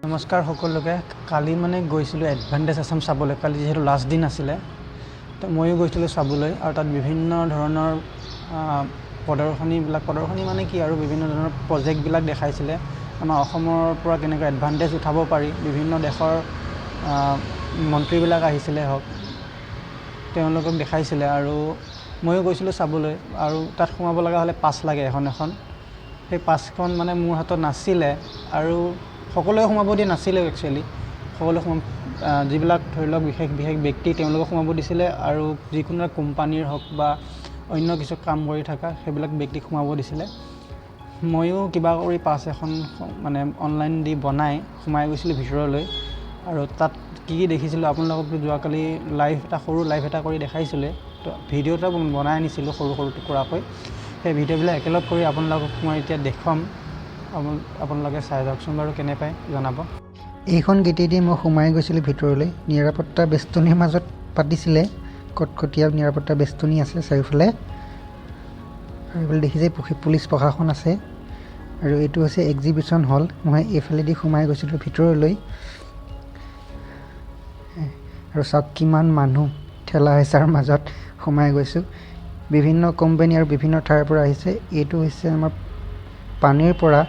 নমস্কাৰ সকলোকে কালি মানে গৈছিলোঁ এডভান্টেজ আসাম চাবলৈ কালি যেহেতু লাষ্ট দিন আছিলে তো ময়ো গৈছিলোঁ চাবলৈ আৰু তাত বিভিন্ন ধৰণৰ প্ৰদৰ্শনী মানে কি আৰু বিভিন্ন ধৰণৰ প্ৰজেক্টবিলাক দেখাইছিলে আমাৰ অসমৰ পৰা কেনেকৈ এডভান্টেজ উঠাব পাৰি বিভিন্ন দেশৰ মন্ত্ৰীবিলাক আহিছিলে হওক তেওঁলোকক দেখাইছিলে আৰু ময়ো গৈছিলোঁ চাবলৈ আৰু তাত সোমাব লগা হ'লে পাছ লাগে এখন সেই পাছখন মানে মোৰ হাতত নাছিলে আৰু সকলোৱে সোমাব দিয়া নাছিলে একচুৱেলি সকলো যিবিলাক ধৰি লওক বিশেষ ব্যক্তি তেওঁলোকক সোমাব দিছিলে আৰু যিকোনো কোম্পানীৰ হওক বা অন্য কিছু কাম কৰি থকা সেইবিলাক ব্যক্তিক সোমাব দিছিলে ময়ো কিবা কৰি পাছ এখন মানে অনলাইন দি বনাই সোমাই গৈছিলোঁ ভিতৰলৈ আৰু তাত কি দেখিছিলোঁ আপোনালোকক যোৱাকালি সৰু লাইভ এটা কৰি দেখাইছিলে তো ভিডিঅ' এটা বনাই আনিছিলোঁ সৰু টুকুৰাকৈ সেই ভিডিঅ'বিলাক একেলগ কৰি আপোনালোকক মই এতিয়া দেখুৱাম আপোনালোকে চাই যাওকচোন বাৰু কেনে পায় জনাব এইখন গেটেদি মই সোমাই গৈছিলোঁ ভিতৰলৈ নিৰাপত্তা বেষ্টনীৰ মাজত পাতিছিলে কটকটীয়া নিৰাপত্তা বেষ্টনী আছে চাৰিওফালে আৰু এইফালে দেখিছে পুলিচ প্ৰশাসন আছে আৰু এইটো হৈছে এক্সিবিশ্যন হল মই এইফালেদি সোমাই গৈছিলোঁ ভিতৰলৈ আৰু চাওক কিমান মানুহ ঠেলা হেঁচাৰ মাজত সোমাই গৈছোঁ বিভিন্ন কোম্পানী আৰু বিভিন্ন ঠাইৰ পৰা আহিছে এইটো হৈছে আমাৰ পানীৰ পৰা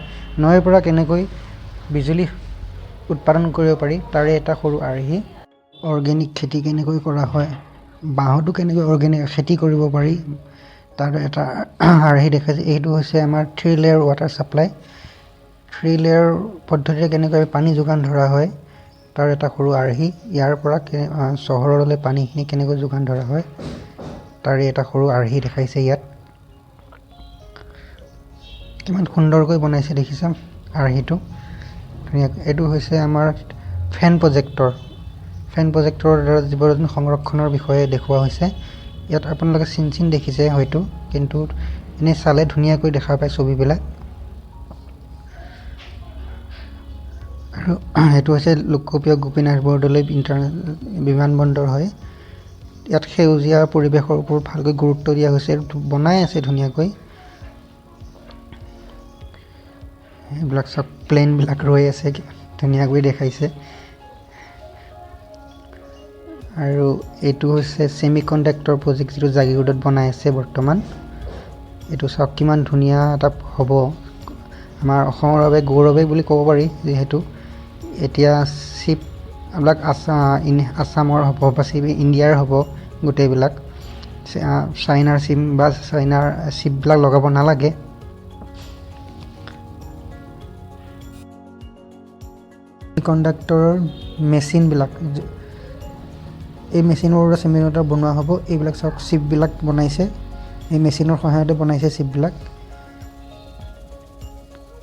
নৈৰ পৰা কেনেকৈ বিজুলী উৎপাদন কৰিব পাৰি তাৰে এটা সৰু আৰ্হি অৰ্গেনিক খেতি কেনেকৈ কৰা হয় বাঁহতো কেনেকৈ অৰ্গেনিক খেতি কৰিব পাৰি তাৰ এটা আৰ্হি দেখাইছে এইটো হৈছে আমাৰ 3 লেয়াৰ ৱাটাৰ ছাপ্লাই 3 লেয়াৰ পদ্ধতিৰে কেনেকৈ পানী যোগান ধৰা হয় তাৰ এটা সৰু আৰ্হি ইয়াৰ পৰা চহৰলৈ পানীখিনি কেনেকৈ যোগান ধৰা হয় তাৰে এটা সৰু আৰ্হি দেখাইছে ইয়াত কিমান সুন্দৰকৈ বনাইছে দেখিছা আৰ্হিটো এইটো হৈছে আমাৰ ফেন প্ৰজেক্টৰৰ দ্বাৰা জীৱ-জন্তু সংৰক্ষণৰ বিষয়ে দেখুওৱা হৈছে ইয়াত আপোনালোকে চিন দেখিছে হয়তো কিন্তু এনে চালে ধুনীয়াকৈ দেখা পায় ছবিবিলাক আৰু এইটো হৈছে লোকপ্ৰিয় গোপীনাথ বৰদলৈ বিমানবন্দৰ হয় ইয়াত সেউজীয়া পৰিৱেশৰ ওপৰত ভালকৈ গুৰুত্ব দিয়া হৈছে বনাই আছে ধুনীয়াকৈ এইবিলাক চব প্লেনবিলাক ৰৈ আছে ধুনীয়াকৈ দেখাইছে আৰু এইটো হৈছে ছেমি কণ্ডাক্টৰ প্ৰজেক্ট যিটো জাগিৰোডত বনাই আছে বৰ্তমান এইটো চাওক কিমান ধুনীয়া এটা হ'ব আমাৰ অসমৰ বাবে গৌৰৱে বুলি ক'ব পাৰি যিহেতু এতিয়া চিপ এইবিলাক আসামৰ হ'ব বা চিপ ইণ্ডিয়াৰ হ'ব গোটেইবিলাক চাইনাৰ চিম বা চাইনাৰ চিপবিলাক লগাব নালাগে কণ্ডাক্টৰৰ মেচিনবিলাক এই মেচিনৰ চেমিকণ্ডাক্টৰ বনোৱা হ'ব এইবিলাক চব চিপবিলাক বনাইছে এই মেচিনৰ সহায়তে বনাইছে চিপবিলাক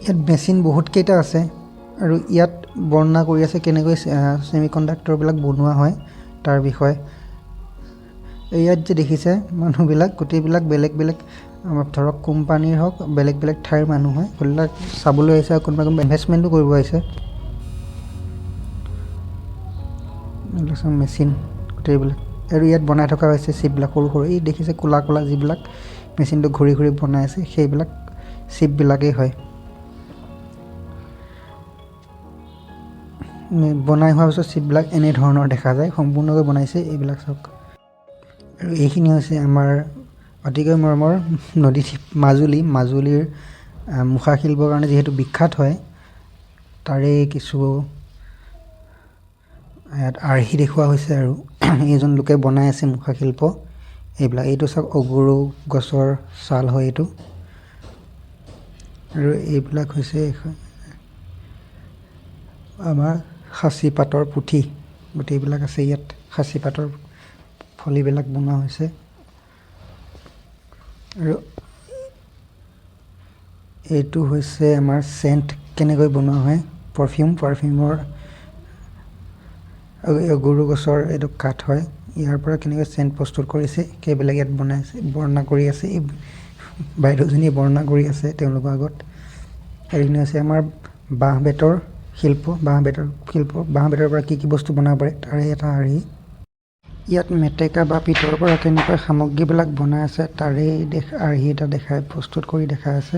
ইয়াত মেচিন বহুত কেইটা আছে আৰু ইয়াত বৰ্ণনা কৰি আছে কেনেকৈ চেমিকণ্ডাক্টৰবিলাক বনোৱা হয় তাৰ বিষয়ে ইয়াত যে দেখিছে মানুহবিলাক গোটেইবিলাক বেলেগ ধৰক কোম্পানীৰ হওক বেলেগ ঠাইৰ মানুহ হয় সেইবিলাক চাবলৈ আহিছে আৰু কোনোবা ইনভেষ্টমেণ্টো কৰিব আহিছে মেচিন গোটেইবিলাক আৰু ইয়াত বনাই থকা হৈছে চিপবিলাক সৰু এই দেখিছে কোলা যিবিলাক মেচিনটো ঘূৰি বনাই আছে সেইবিলাক চিপবিলাকেই হয় বনাই হোৱাৰ পিছত চিপবিলাক এনেধৰণৰ দেখা যায় সম্পূৰ্ণকৈ বনাইছে এইবিলাক চাওক আৰু এইখিনি হৈছে আমাৰ অতিকৈ মৰমৰ নদীদ্বীপ মাজুলীৰ মুখা শিল্পৰ কাৰণে যিহেতু বিখ্যাত হয় তাৰে কিছু ইয়াত আৰ্হি দেখুওৱা হৈছে আৰু এইজন লোকে বনাই আছে মুখা শিল্প এইটো চাওক অগুৰু গছৰ ছাল হয় এইটো আৰু এইবিলাক হৈছে আমাৰ সাঁচি পাতৰ পুথি গোটেইবিলাক আছে ইয়াত সাঁচি পাতৰ ফলিবিলাক বনোৱা হৈছে আৰু এইটো হৈছে আমাৰ চেণ্ট কেনেকৈ বনোৱা হয় পাৰফিউমৰ গৰু গছৰ এইটো কাঠ হয় ইয়াৰ পৰা কেনেকৈ চেণ্ট প্ৰস্তুত কৰিছে সেইবিলাক ইয়াত বনাইছে বৰ্ণনা কৰি আছে এই বাইদেউজনীয়ে বৰ্ণনা কৰি আছে তেওঁলোকৰ আগত এইখিনি হৈছে আমাৰ বাঁহ বেতৰ পৰা কি বস্তু বনাব পাৰে তাৰে এটা আৰ্হি ইয়াত মেটেকা বা পিতৰ পৰা কেনেকৈ সামগ্ৰীবিলাক বনাই আছে তাৰে আৰ্হি এটা প্ৰস্তুত কৰি দেখা আছে